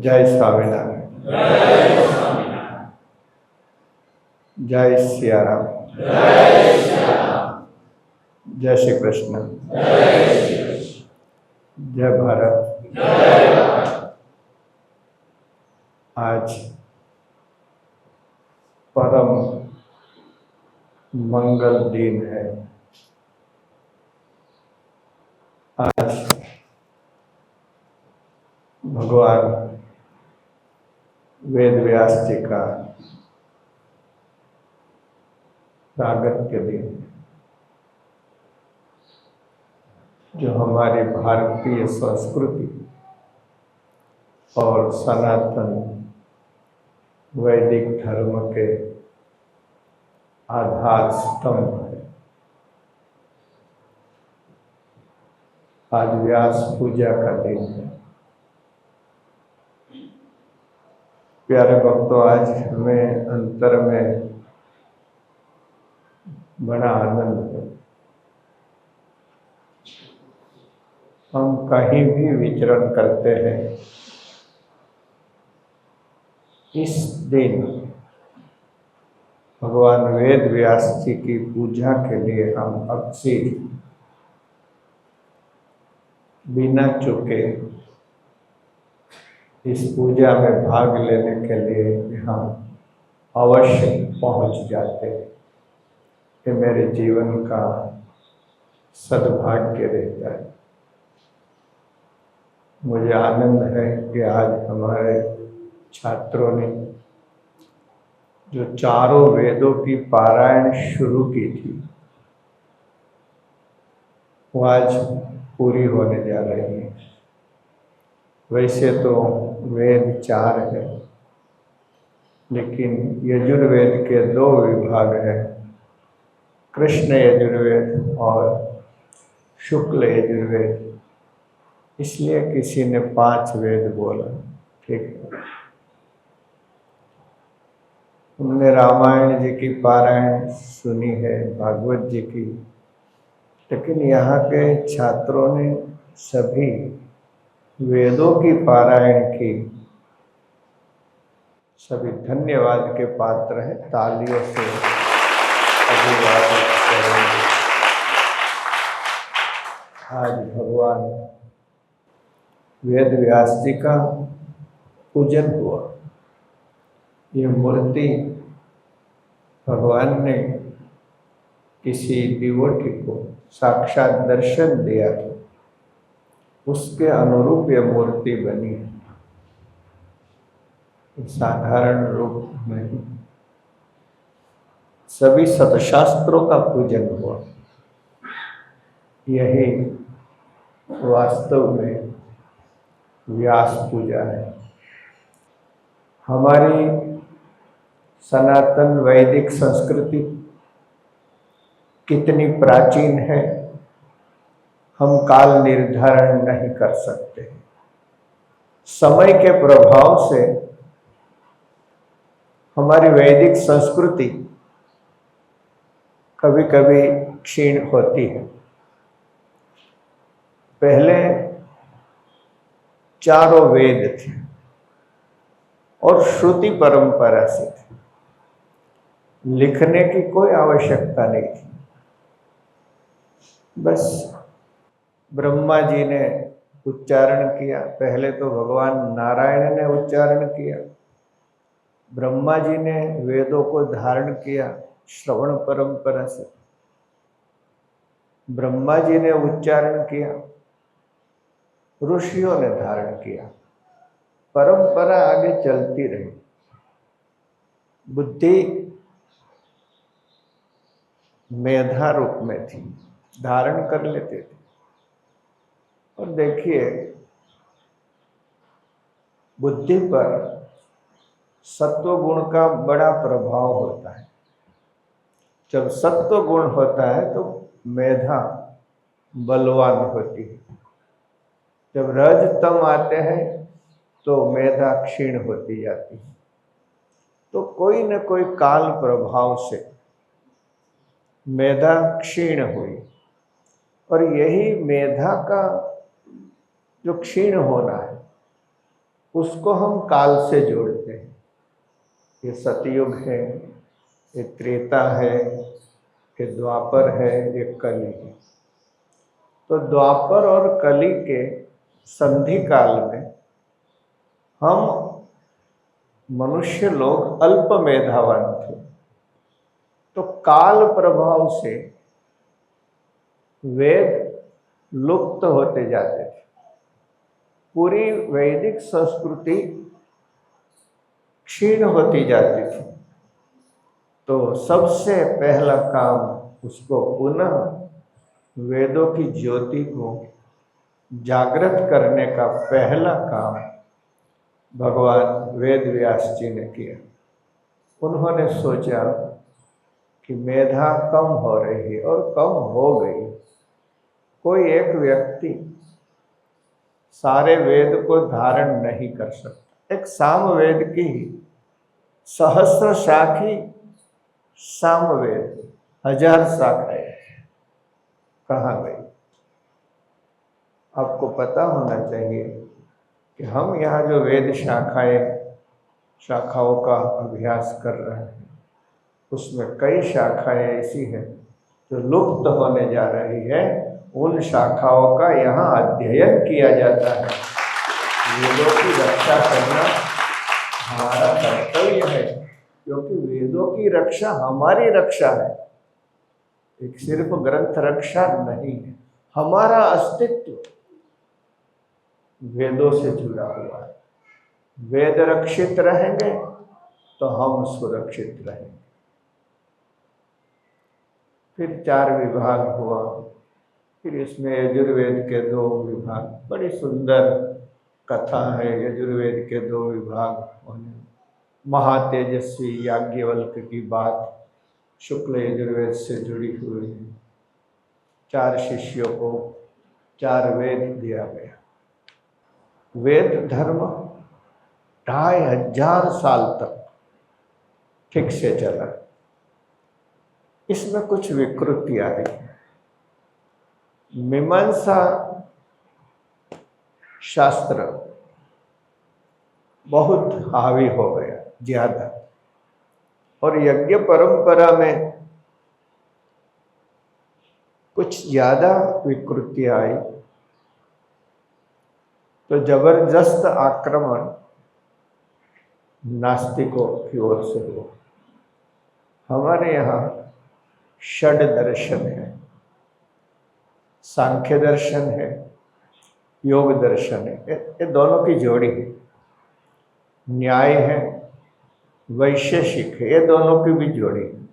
जय स्वामीनारायण। जय सियाराम। जय श्री कृष्ण। जय भारत। आज परम मंगल दिन है। आज भगवान वेद व्यास जी का प्रागट्य दिन, जो हमारी भारतीय संस्कृति और सनातन वैदिक धर्म के आधार स्तंभ है। आज व्यास पूजा का दिन है। प्यारे भक्तों, आज हमें अंतर में बड़ा आनंद है। हम कहीं भी विचरण करते हैं, इस दिन भगवान वेद व्यास जी की पूजा के लिए हम अक्सर बिना चूके इस पूजा में भाग लेने के लिए यहाँ अवश्य पहुँच जाते हैं। ये मेरे जीवन का सद्भाग्य रहता है। मुझे आनंद है कि आज हमारे छात्रों ने जो चारों वेदों की पारायण शुरू की थी, वो आज पूरी होने जा रही है। वैसे तो वेद 4 है, लेकिन यजुर्वेद के 2 विभाग हैं, कृष्ण यजुर्वेद और शुक्ल यजुर्वेद। इसलिए किसी ने 5 वेद बोला। ठीक है, हमने रामायण जी की पारायण सुनी है, भागवत जी की, लेकिन यहाँ के छात्रों ने सभी वेदों की पारायण की। सभी धन्यवाद के पात्र हैं। तालियों से अभिवादन करेंगे। आज भगवान वेद व्यास जी का पूजन हुआ। ये मूर्ति भगवान ने किसी डिवोटी को साक्षात दर्शन दिया था, उसके अनुरूप यह मूर्ति बनी है। साधारण रूप में सभी सतशास्त्रों का पूजन हुआ। यही वास्तव में व्यास पूजा है। हमारी सनातन वैदिक संस्कृति कितनी प्राचीन है, हम काल निर्धारण नहीं कर सकते। समय के प्रभाव से हमारी वैदिक संस्कृति कभी कभी क्षीण होती है। पहले चारों वेद थे और श्रुति परंपरा से थे, लिखने की कोई आवश्यकता नहीं थी। बस ब्रह्मा जी ने उच्चारण किया, पहले तो भगवान नारायण ने उच्चारण किया, ब्रह्मा जी ने वेदों को धारण किया श्रवण परंपरा से, ब्रह्मा जी ने उच्चारण किया, ऋषियों ने धारण किया, परंपरा आगे चलती रही। बुद्धि मेधा रूप में थी, धारण कर लेते थे। और देखिए, बुद्धि पर सत्व गुण का बड़ा प्रभाव होता है। जब सत्व गुण होता है तो मेधा बलवान होती है, जब रज तम आते हैं तो मेधा क्षीण होती जाती है। तो कोई न कोई काल प्रभाव से मेधा क्षीण हुई, और यही मेधा का जो क्षीण होना है उसको हम काल से जोड़ते हैं। ये सतयुग है, ये त्रेता है, ये द्वापर है, ये कली है। तो द्वापर और कली के संधि काल में हम मनुष्य लोग अल्प मेधावान थे। तो काल प्रभाव से वेद लुप्त होते जाते थे, पूरी वैदिक संस्कृति क्षीण होती जाती थी। तो सबसे पहला काम उसको पुनः वेदों की ज्योति को जागृत करने का पहला काम भगवान वेद व्यास जी ने किया। उन्होंने सोचा कि मेधा कम हो रही है, और कम हो गई। कोई एक व्यक्ति सारे वेद को धारण नहीं कर सकता। एक सामवेद की ही सहस्र शाखी सामवेद, 1000 शाखाएं कहाँ गई? आपको पता होना चाहिए कि हम यहाँ जो वेद शाखाओं का अभ्यास कर रहे हैं, उसमें कई शाखाएं ऐसी हैं जो लुप्त होने जा रही है। उन शाखाओं का यहाँ अध्ययन किया जाता है। वेदों की रक्षा करना हमारा कर्तव्य है, क्योंकि वेदों की रक्षा हमारी रक्षा है, एक सिर्फ ग्रंथ रक्षा नहीं है। हमारा अस्तित्व वेदों से जुड़ा हुआ है। वेद रक्षित रहेंगे तो हम सुरक्षित रहेंगे। फिर 4 विभाग हुआ, फिर इसमें यजुर्वेद के 2 विभाग। बड़ी सुंदर कथा है यजुर्वेद के 2 विभाग होने। महातेजस्वी याज्ञवल्क्य की बात शुक्ल यजुर्वेद से जुड़ी हुई है। 4 शिष्यों को 4 वेद दिया गया। वेद धर्म 2500 साल तक ठीक से चला। इसमें कुछ विकृति आ रही है। मीमांसा शास्त्र बहुत हावी हो गया ज्यादा, और यज्ञ परंपरा में कुछ ज्यादा विकृति आई। तो जबरदस्त आक्रमण नास्तिकों की ओर से हुआ। हमारे यहाँ षड दर्शन है, सांख्य दर्शन है, योग दर्शन है, ये दोनों की जोड़ी है। न्याय है, वैशेषिक है, ये दोनों की भी जोड़ी है।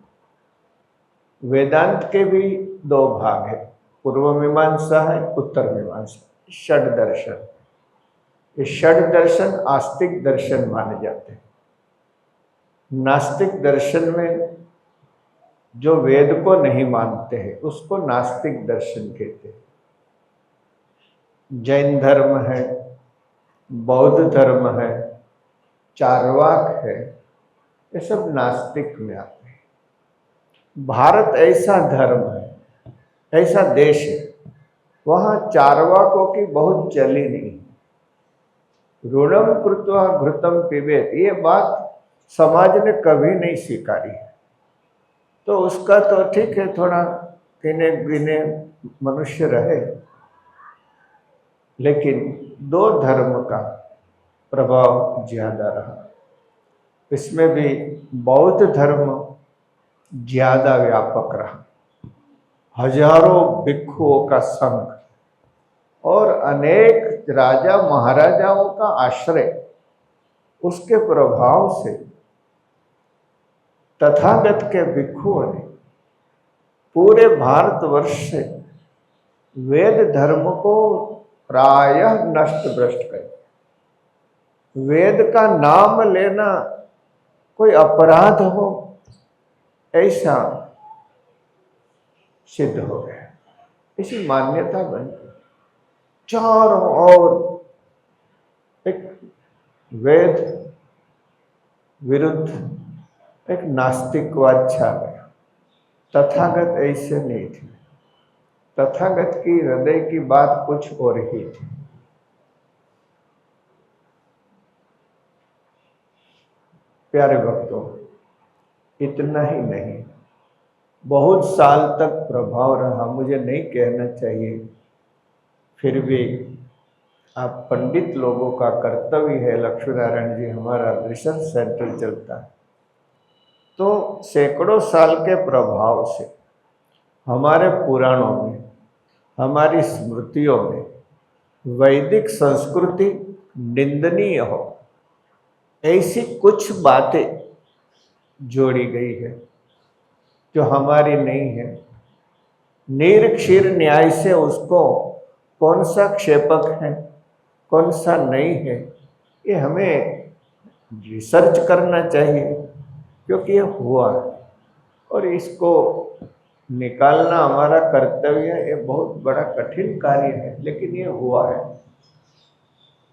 वेदांत के भी 2 भाग है, पूर्व मीमांसा है, उत्तर मीमांसा। षड दर्शन, ये षड दर्शन आस्तिक दर्शन माने जाते हैं। नास्तिक दर्शन में जो वेद को नहीं मानते हैं उसको नास्तिक दर्शन कहते हैं। जैन धर्म है, बौद्ध धर्म है, चार्वाक है, ये सब नास्तिक में आते हैं। भारत ऐसा धर्म है, ऐसा देश है, वहाँ चार्वाकों की बहुत चली नहीं। ऋणम कृत्वा घृतम पिबेत, ये बात समाज ने कभी नहीं स्वीकारी है। तो उसका तो ठीक है, थोड़ा गिने गिने मनुष्य रहे, लेकिन 2 धर्म का प्रभाव ज्यादा रहा। इसमें भी बौद्ध धर्म ज़्यादा व्यापक रहा। हजारों भिक्षुओं का संघ और अनेक राजा महाराजाओं का आश्रय, उसके प्रभाव से तथागत के भिक्षुओं ने पूरे भारतवर्ष से वेद धर्म को प्रायः नष्ट भ्रष्ट कर दिया। वेद का नाम लेना कोई अपराध हो ऐसा सिद्ध हो गया, इसी मान्यता बन गई। चारों ओर एक वेद विरुद्ध एक नास्तिकवाद छा गया। तथागत ऐसे नहीं थे। तथागत की हृदय की बात कुछ और ही थी। प्यारे भक्तों, इतना ही नहीं, बहुत साल तक प्रभाव रहा। मुझे नहीं कहना चाहिए, फिर भी आप पंडित लोगों का कर्तव्य है। लक्ष्मी नारायण जी, हमारा रिसर्च सेंटर चलता है, तो सैकड़ों साल के प्रभाव से हमारे पुराणों में, हमारी स्मृतियों में वैदिक संस्कृति निंदनीय हो ऐसी कुछ बातें जोड़ी गई है जो हमारी नहीं है। नीर क्षीर न्याय से उसको कौन सा क्षेपक है, कौन सा नहीं है, ये हमें रिसर्च करना चाहिए, क्योंकि ये हुआ है और इसको निकालना हमारा कर्तव्य है। ये बहुत बड़ा कठिन कार्य है, लेकिन ये हुआ है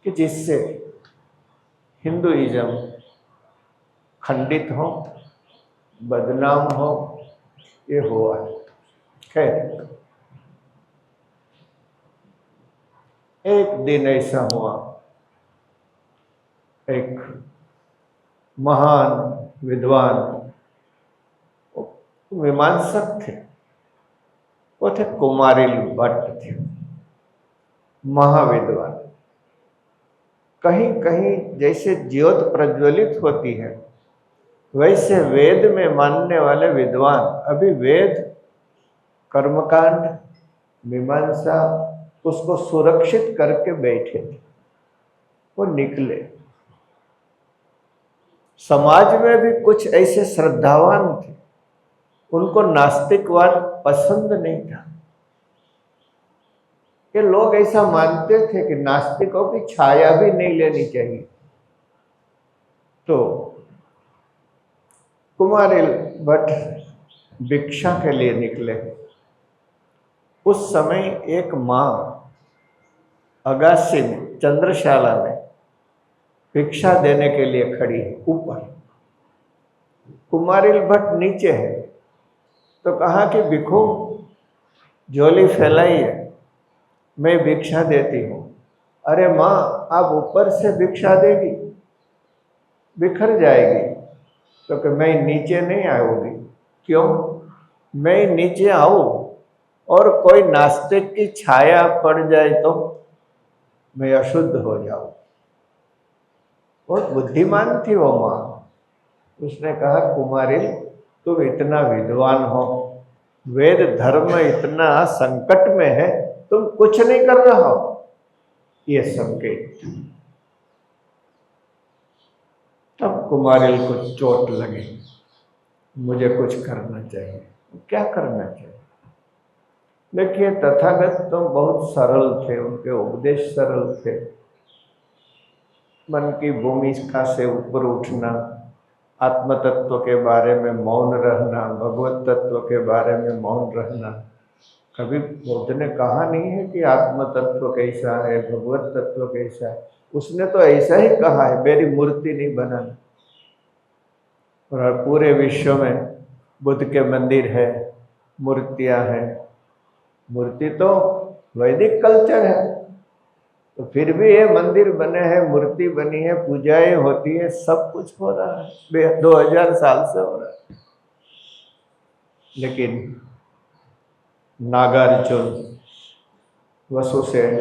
कि जिससे हिंदुइज्म खंडित हो, बदनाम हो, ये हुआ है। खैर, एक दिन ऐसा हुआ, एक महान विद्वान मीमांसक थे, वो थे कुमारिल भट्ट थे, महाविद्वान। कहीं कहीं जैसे ज्योत प्रज्वलित होती है, वैसे वेद में मानने वाले विद्वान अभी वेद, कर्मकांड, मीमांसा उसको सुरक्षित करके बैठे थे। वो निकले। समाज में भी कुछ ऐसे श्रद्धावान थे, उनको नास्तिकवाद पसंद नहीं था। ये लोग ऐसा मानते थे कि नास्तिकों की छाया भी नहीं लेनी चाहिए। तो कुमारिल भट्ट भिक्षा के लिए निकले। उस समय एक माँ अगासी में, चंद्रशाला में भिक्षा देने के लिए खड़ी है ऊपर। कुमारिल भट्ट नीचे है, तो कहा कि भिखो झोली फैलाइए, मैं भिक्षा देती हूँ। अरे माँ, आप ऊपर से भिक्षा देगी, बिखर जाएगी। तो कि मैं नीचे नहीं आऊँगी। क्यों? मैं नीचे आऊँ और कोई नास्तिक की छाया पड़ जाए तो मैं अशुद्ध हो जाऊँ। बहुत बुद्धिमान थी वो माँ। उसने कहा, कुमारिल, तुम इतना विद्वान हो, वेद धर्म इतना संकट में है, तुम कुछ नहीं कर रहा हो, ये संकेत। तब कुमारिल को चोट लगी, मुझे कुछ करना चाहिए। क्या करना चाहिए? देखिए, तथागत तो बहुत सरल थे, उनके उपदेश सरल थे। मन की भूमिका से ऊपर उठना, आत्म तत्व के बारे में मौन रहना, भगवत तत्व के बारे में मौन रहना। कभी बुद्ध ने कहा नहीं है कि आत्म तत्व कैसा है, भगवत तत्व कैसा है। उसने तो ऐसा ही कहा है, मेरी मूर्ति नहीं बनाना। और पूरे विश्व में बुद्ध के मंदिर है, मूर्तियां हैं। मूर्ति तो वैदिक कल्चर है, तो फिर भी ये मंदिर बने हैं, मूर्ति बनी है, पूजाएं होती है, सब कुछ हो रहा है, 2000 साल से हो रहा है। लेकिन नागार्जुन, वसुसेन,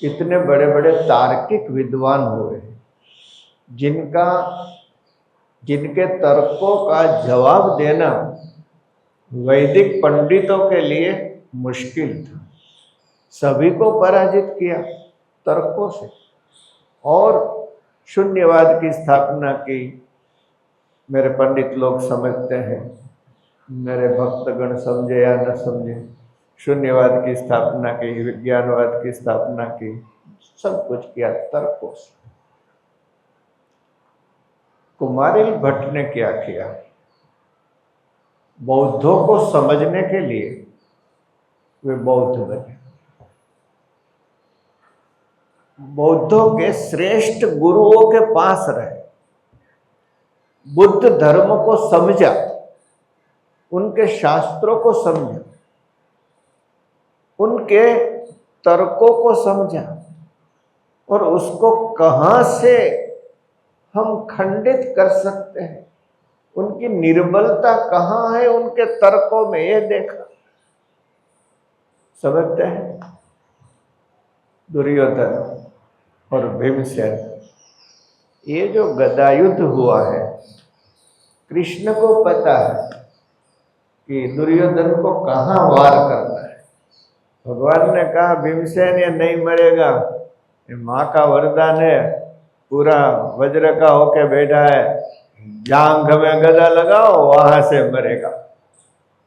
इतने बड़े बड़े तार्किक विद्वान हुए, जिनका जिनके तर्कों का जवाब देना वैदिक पंडितों के लिए मुश्किल था, सभी को पराजित किया तर्कों से और शून्यवाद की स्थापना की। मेरे पंडित लोग समझते हैं, मेरे भक्तगण समझे या न समझे, शून्यवाद की स्थापना की, विज्ञानवाद की स्थापना की, सब कुछ किया तर्कों से। कुमारिल भट्ट ने क्या किया? बौद्धों को समझने के लिए वे बौद्ध बने। बौद्धों के श्रेष्ठ गुरुओं के पास रहे, बुद्ध धर्म को समझा, उनके शास्त्रों को समझा, उनके तर्कों को समझा और उसको कहां से हम खंडित कर सकते हैं, उनकी निर्बलता कहां है उनके तर्कों में, ये देखा। समझते हैं दुर्योधन और भीमसेन, ये जो गदा युद्ध हुआ है, कृष्ण को पता है कि दुर्योधन को कहाँ वार करना है। भगवान ने कहा भीमसेन ये नहीं मरेगा, ये माँ का वरदान है, पूरा वज्र का होके बैठा है, जांघ में गदा लगाओ वहां से मरेगा।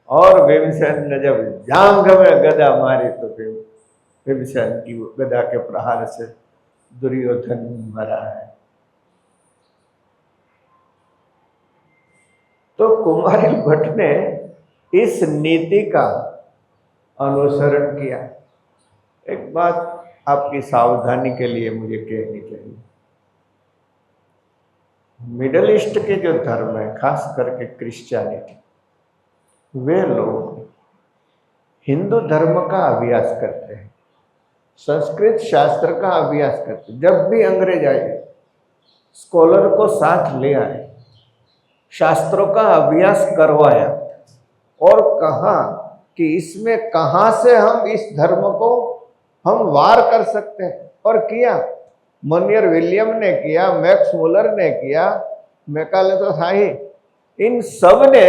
और भीमसेन ने जब जांघ में गदा मारी तो भीमसेन की गदा के प्रहार से दुर्योधन मरा है। तो कुमारिल भट्ट ने इस नीति का अनुसरण किया। एक बात आपकी सावधानी के लिए मुझे कहनी चाहिए, मिडल ईस्ट के जो धर्म है, खास करके क्रिश्चियनिटी, वे लोग हिंदू धर्म का अभ्यास करते हैं, संस्कृत शास्त्र का अभ्यास करते हैं। जब भी अंग्रेज आए, स्कॉलर को साथ ले आए, शास्त्रों का अभ्यास करवाया और कहा कि इसमें कहां से हम इस धर्म को हम वार कर सकते हैं, और किया। मोनियर विलियम ने किया, मैक्स मुलर ने किया, मैकाले तो था ही। इन सब ने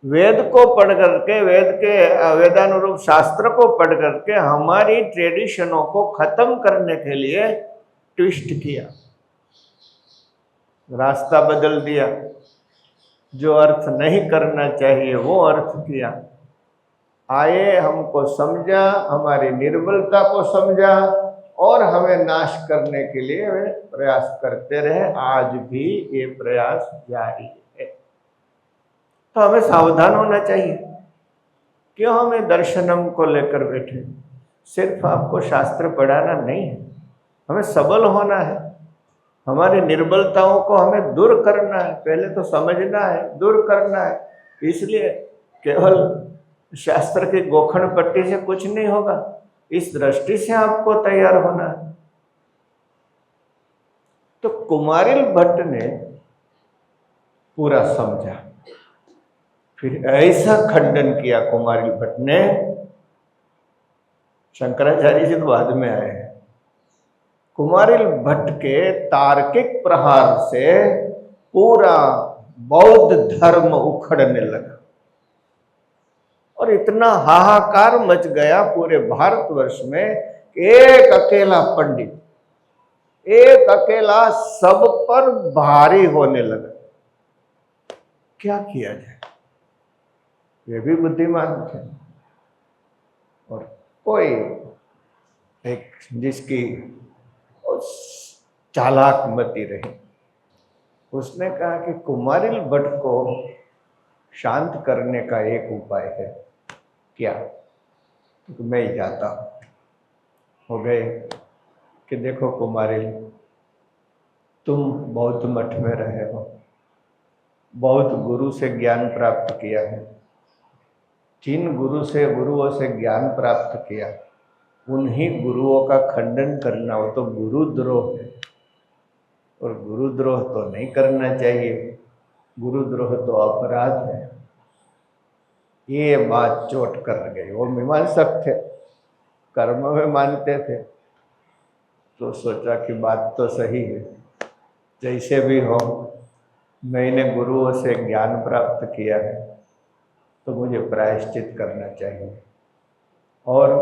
वेद को पढ़ करके, वेद के वेदानुरूप शास्त्र को पढ़ करके हमारी ट्रेडिशनों को खत्म करने के लिए ट्विस्ट किया, रास्ता बदल दिया, जो अर्थ नहीं करना चाहिए वो अर्थ किया। आए, हमको समझा, हमारी निर्बलता को समझा और हमें नाश करने के लिए वे प्रयास करते रहे। आज भी ये प्रयास जारी है। तो हमें सावधान होना चाहिए। क्यों हमें दर्शनम को लेकर बैठे? सिर्फ आपको शास्त्र पढ़ाना नहीं है, हमें सबल होना है, हमारी निर्बलताओं को हमें दूर करना है। पहले तो समझना है, दूर करना है। इसलिए केवल शास्त्र की गोखण पट्टी से कुछ नहीं होगा, इस दृष्टि से आपको तैयार होना है। तो कुमारिल भट्ट ने पूरा समझा, फिर ऐसा खंडन किया कुमारिल भट्ट ने, शंकराचार्य जी तो बाद में आए हैं। कुमारिल भट्ट के तार्किक प्रहार से पूरा बौद्ध धर्म उखड़ने लगा और इतना हाहाकार मच गया पूरे भारतवर्ष में कि एक अकेला पंडित, एक अकेला सब पर भारी होने लगा। क्या किया जाए? वे भी बुद्धिमान थे और कोई एक जिसकी चालाक मती रही, उसने कहा कि कुमारिल भट्ट को शांत करने का एक उपाय है। क्या? तो मैं ही जाता हूँ। हो गए कि देखो कुमारिल, तुम बौद्ध मठ में रहे हो, बौद्ध गुरु से ज्ञान प्राप्त किया है, जिन गुरुओं से ज्ञान प्राप्त किया उन्हीं गुरुओं का खंडन करना वो तो गुरुद्रोह है, और गुरुद्रोह तो नहीं करना चाहिए, गुरुद्रोह तो अपराध है। ये बात चोट कर गई। वो मीमांसक थे, कर्म में मानते थे, तो सोचा कि बात तो सही है, जैसे भी हो मैंने गुरुओं से ज्ञान प्राप्त किया है तो मुझे प्रायश्चित करना चाहिए। और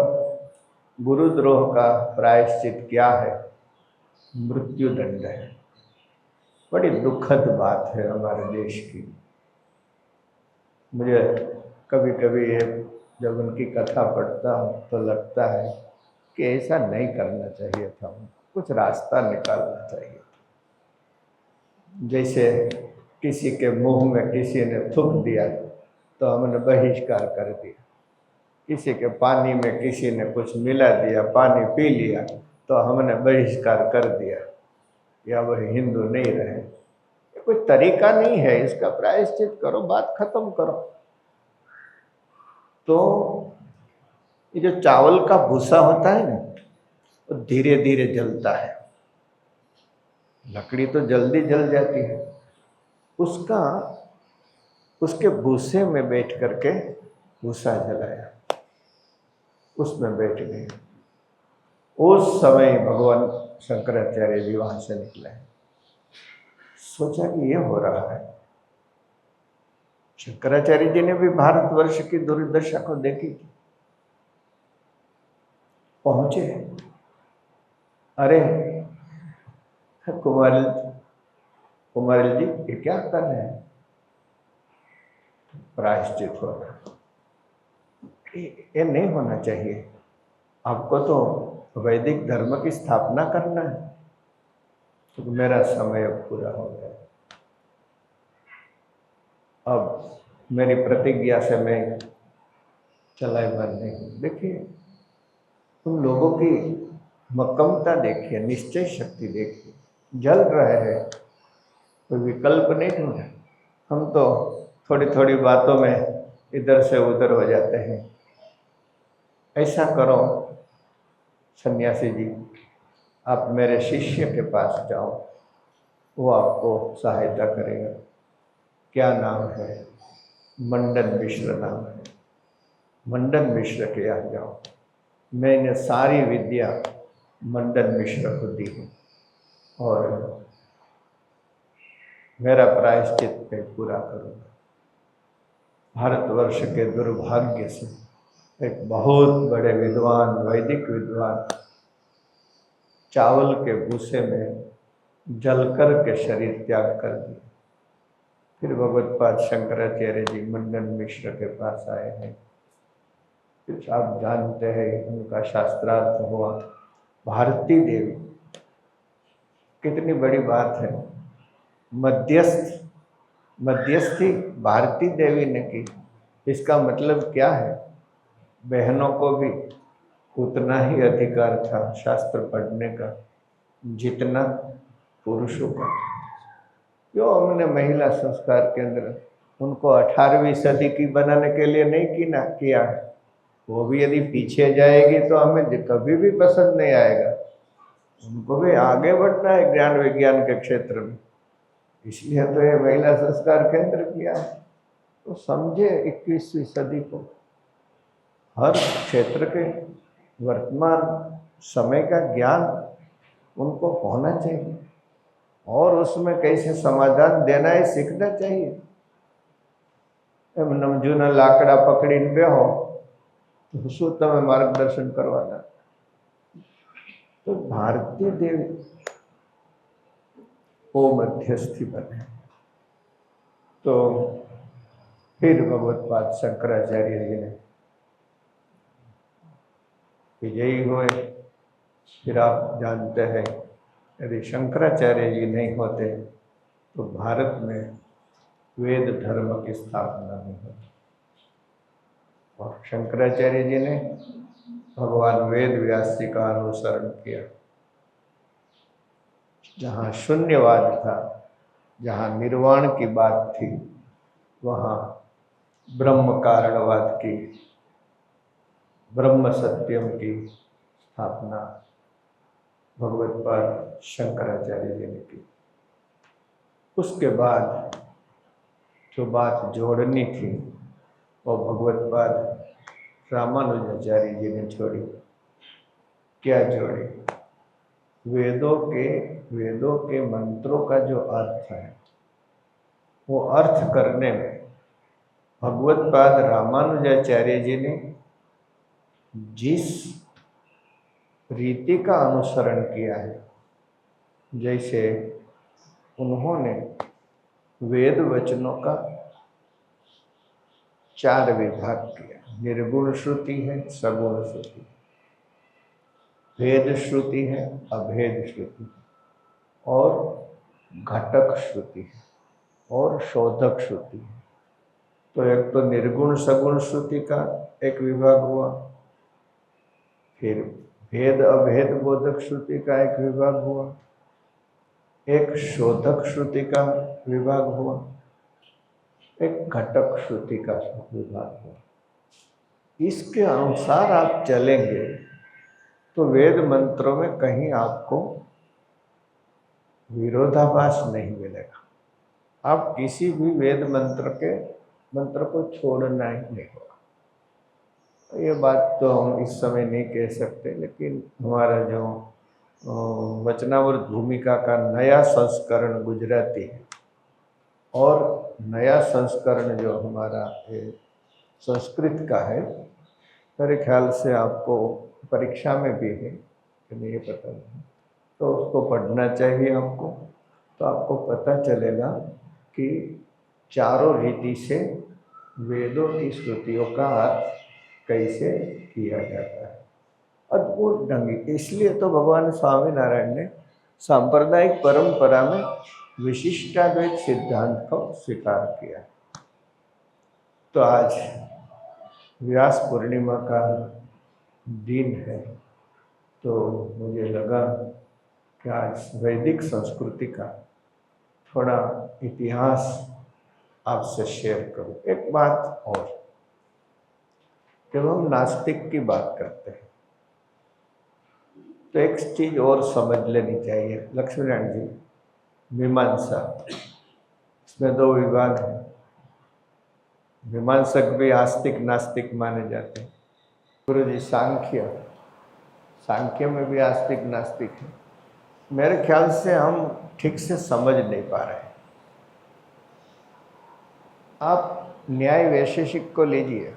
गुरुद्रोह का प्रायश्चित क्या है? मृत्यु दंड है। बड़ी दुखद बात है हमारे देश की। मुझे कभी कभी ये जब उनकी कथा पढ़ता हूँ तो लगता है कि ऐसा नहीं करना चाहिए था, कुछ रास्ता निकालना चाहिए था। जैसे किसी के मुंह में किसी ने थूक दिया तो हमने बहिष्कार कर दिया, किसी के पानी में किसी ने कुछ मिला दिया, पानी पी लिया तो हमने बहिष्कार कर दिया, या वह हिंदू नहीं रहे। ये कोई तरीका नहीं है, इसका प्रायश्चित करो, बात खत्म करो। तो ये जो चावल का भूसा होता है ना, वो धीरे धीरे जलता है। लकड़ी तो जल्दी जल जाती है, उसका उसके भूसे में बैठ करके भूसा जलाया, उसमें बैठ गए। उस समय भगवान शंकराचार्य जी वहां से निकले, सोचा कि ये हो रहा है। शंकराचार्य जी ने भी भारतवर्ष की दुर्दशा को देखी। पहुंचे, अरे कुमारिल जी ये क्या कर रहे हैं? प्रायश्चित हो रहा है। ये नहीं होना चाहिए, आपको तो वैदिक धर्म की स्थापना करना है। तो मेरा समय अब पूरा हो गया, अब मेरी प्रतिज्ञा से मैं चलाए बन नहीं। देखिए उन लोगों की मक्कमता देखिए, निश्चय शक्ति देखिए, जल रहे हैं, कोई विकल्प नहीं ढूंढा। हम तो थोड़ी थोड़ी बातों में इधर से उधर हो जाते हैं। ऐसा करो सन्यासी जी, आप मेरे शिष्य के पास जाओ, वो आपको सहायता करेगा। क्या नाम है? मंडन मिश्र नाम है। मंडन मिश्र के यहाँ जाओ, मैंने सारी विद्या मंडन मिश्र को दी है और मेरा प्रायश्चित मैं पूरा करूँगा। भारतवर्ष के दुर्भाग्य से एक बहुत बड़े विद्वान, वैदिक विद्वान, चावल के भूसे में जलकर के शरीर त्याग कर दिया। फिर भगवत्पाद शंकराचार्य जी मंडन मिश्र के पास आए हैं। फिर आप जानते हैं उनका शास्त्रार्थ हुआ। भारती देवी, कितनी बड़ी बात है, मध्यस्थी भारती देवी ने की। इसका मतलब क्या है? बहनों को भी उतना ही अधिकार था शास्त्र पढ़ने का जितना पुरुषों का। क्यों हमने महिला संस्कार केंद्र उनको 18वीं सदी की बनाने के लिए नहीं किया? वो भी यदि पीछे जाएगी तो हमें कभी भी पसंद नहीं आएगा। उनको भी आगे बढ़ना है ज्ञान विज्ञान के क्षेत्र में, इसलिए तो ये महिला संस्कार केंद्र किया है। तो समझे 21वीं सदी को, हर क्षेत्र के वर्तमान समय का ज्ञान उनको होना चाहिए और उसमें कैसे समाधान देना है सीखना चाहिए। नमजूना लाकड़ा पकड़ी बेहो तो શું તમે मार्गदर्शन करवाना। तो भारतीय देवी वो मध्यस्थी बने। तो फिर भगवत्पाद शंकराचार्य जी ने विजयी हुए। फिर आप जानते हैं यदि शंकराचार्य जी नहीं होते तो भारत में वेद धर्म की स्थापना नहीं होती। और शंकराचार्य जी ने भगवान वेद व्यास जी का अनुसरण किया। जहाँ शून्यवाद था, जहाँ निर्वाण की बात थी, वहाँ ब्रह्म कारणवाद की, ब्रह्म सत्यम की स्थापना भगवत्पाद शंकराचार्य जी ने की। उसके बाद जो बात जोड़नी थी वो भगवत्पाद रामानुजाचार्य जी ने छोड़ी। क्या जोड़ी? वेदों के मंत्रों का जो अर्थ है वो अर्थ करने में भगवत्पाद रामानुजाचार्य जी ने जिस रीति का अनुसरण किया है, जैसे उन्होंने वेद वचनों का 4 विभाग किया। निर्गुण श्रुति है, सगुण श्रुति, भेद श्रुति है, अभेद श्रुति और घटक श्रुति है और शोधक श्रुति है। तो एक तो निर्गुण सगुण श्रुति का एक विभाग हुआ, फिर भेद अभेद बोधक श्रुति का एक विभाग हुआ, एक शोधक श्रुति का विभाग हुआ, एक घटक श्रुति का विभाग हुआ। इसके अनुसार आप चलेंगे तो वेद मंत्रों में कहीं आपको विरोधाभास नहीं मिलेगा। आप किसी भी वेद मंत्र को छोड़ना ही नहीं होगा। ये बात तो हम इस समय नहीं कह सकते, लेकिन हमारा जो वचनामृत भूमिका का नया संस्करण गुजराती है और नया संस्करण जो हमारा संस्कृत का है, मेरे ख्याल से आपको परीक्षा में भी है कि नहीं, ये पता नहीं, तो उसको पढ़ना चाहिए आपको। तो आपको पता चलेगा कि चारों रीति से वेदों की श्रुतियों का अर्थ कैसे किया जाता है, अद्भुत ढंग। इसलिए तो भगवान स्वामीनारायण ने सांप्रदायिक परंपरा में विशिष्टाद्वैत सिद्धांत को स्वीकार किया। तो आज व्यास पूर्णिमा का दिन है, तो मुझे लगा कि आज वैदिक संस्कृति का थोड़ा इतिहास आपसे शेयर करूं। एक बात और, जब हम नास्तिक की बात करते हैं तो एक चीज और समझ लेनी चाहिए। लक्ष्मीनारायण जी, मीमांसा, इसमें 2 विभाग हैं। मीमांसक भी आस्तिक नास्तिक माने जाते हैं। गुरु जी सांख्य में भी आस्तिक नास्तिक है। मेरे ख्याल से हम ठीक से समझ नहीं पा रहे हैं। आप न्याय वैशेषिक को लीजिए,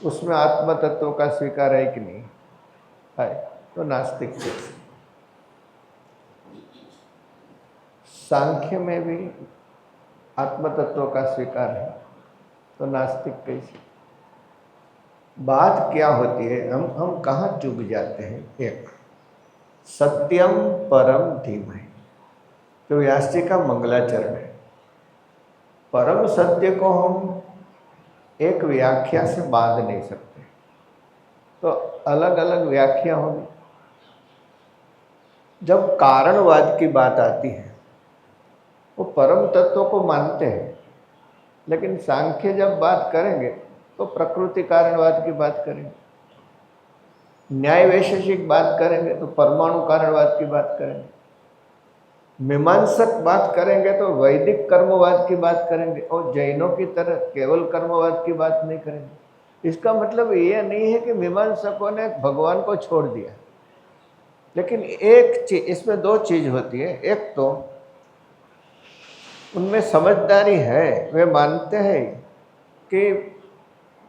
उसमें आत्म तत्व का स्वीकार है कि नहीं है, तो नास्तिक है। सांख्य में भी आत्म तत्व का स्वीकार है, तो नास्तिक कैसे? बात क्या होती है, हम कहाँ चूक जाते हैं? एक सत्यम परम धीमहि, तो व्यास जी का मंगलाचरण है। परम सत्य को हम एक व्याख्या से बांध नहीं सकते, तो अलग अलग व्याख्या होगी। जब कारणवाद की बात आती है, वो परम तत्व को मानते हैं, लेकिन सांख्य जब बात करेंगे तो प्रकृति कारणवाद की बात करेंगे। न्याय वैशेषिक बात करेंगे तो परमाणु कारणवाद की बात करेंगे। मीमांसक बात करेंगे तो वैदिक कर्मवाद की बात करेंगे, और जैनों की तरह केवल कर्मवाद की बात नहीं करेंगे। इसका मतलब ये नहीं है कि मीमांसकों ने भगवान को छोड़ दिया, लेकिन एक चीज, इसमें 2 चीज होती है। एक तो उनमें समझदारी है, वे मानते हैं कि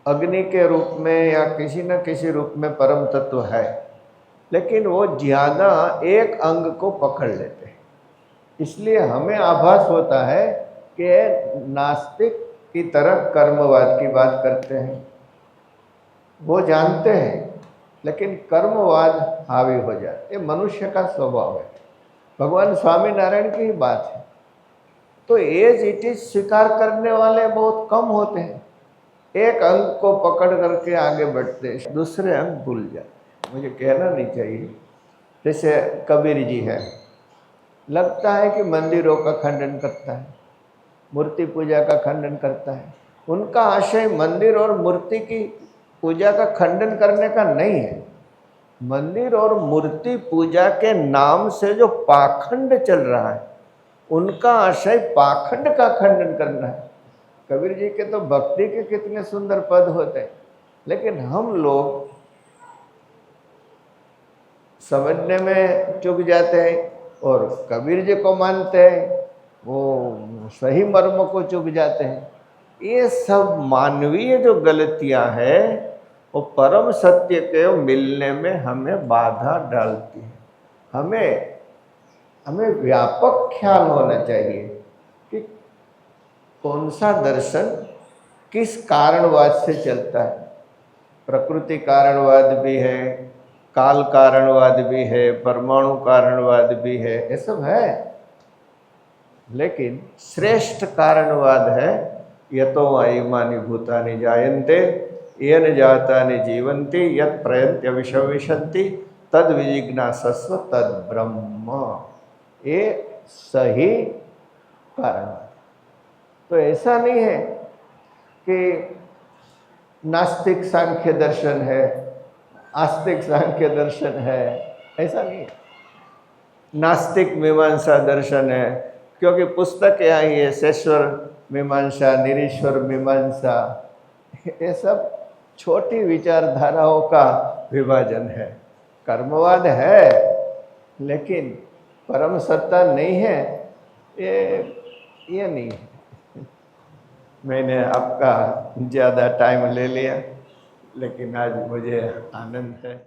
अग्नि के रूप में या किसी न किसी रूप में परम तत्व है, लेकिन वो ज़्यादा एक अंग को पकड़ लेते हैं। इसलिए हमें आभास होता है कि नास्तिक की तरह कर्मवाद की बात करते हैं, वो जानते हैं, लेकिन कर्मवाद हावी हो जाते। ये मनुष्य का स्वभाव है, भगवान स्वामीनारायण की ही बात है। तो एज इट इज स्वीकार करने वाले बहुत कम होते हैं। एक अंग को पकड़ करके आगे बढ़ते, दूसरे अंग भूल जाते। मुझे कहना नहीं चाहिए। जैसे कबीर जी है, लगता है कि मंदिरों का खंडन करता है, मूर्ति पूजा का खंडन करता है। उनका आशय मंदिर और मूर्ति की पूजा का खंडन करने का नहीं है। मंदिर और मूर्ति पूजा के नाम से जो पाखंड चल रहा है, उनका आशय पाखंड का खंडन करना है। कबीर जी के तो भक्ति के कितने सुंदर पद होते हैं, लेकिन हम लोग समझने में चूक जाते हैं और कबीर जी को मानते हैं वो सही मर्म को चुक जाते हैं। ये सब मानवीय जो गलतियां हैं वो परम सत्य के मिलने में हमें बाधा डालती है। हमें हमें व्यापक ख्याल होना चाहिए कि कौन सा दर्शन किस कारणवाद से चलता है। प्रकृति कारणवाद भी है, काल कारणवाद भी है, परमाणु कारणवाद भी है, ये सब है। लेकिन श्रेष्ठ कारणवाद है यतो इमानि भूतानि जायन्ते येन जातानि जीवन्ति यत् प्रयन्त्य विषविशन्ति तद विजिज्ञासस्व तद ब्रह्म। ये सही कारणवाद। तो ऐसा नहीं है कि नास्तिक सांख्य दर्शन है, आस्तिक सांख्य दर्शन है, ऐसा नहीं है। नास्तिक मीमांसा दर्शन है, क्योंकि पुस्तक आई है शेश्वर मीमांसा, निरीश्वर मीमांसा, ये सब छोटी विचारधाराओं का विभाजन है। कर्मवाद है लेकिन परम सत्ता नहीं है, ये नहीं है। मैंने आपका ज़्यादा टाइम ले लिया, लेकिन आज मुझे आनंद है।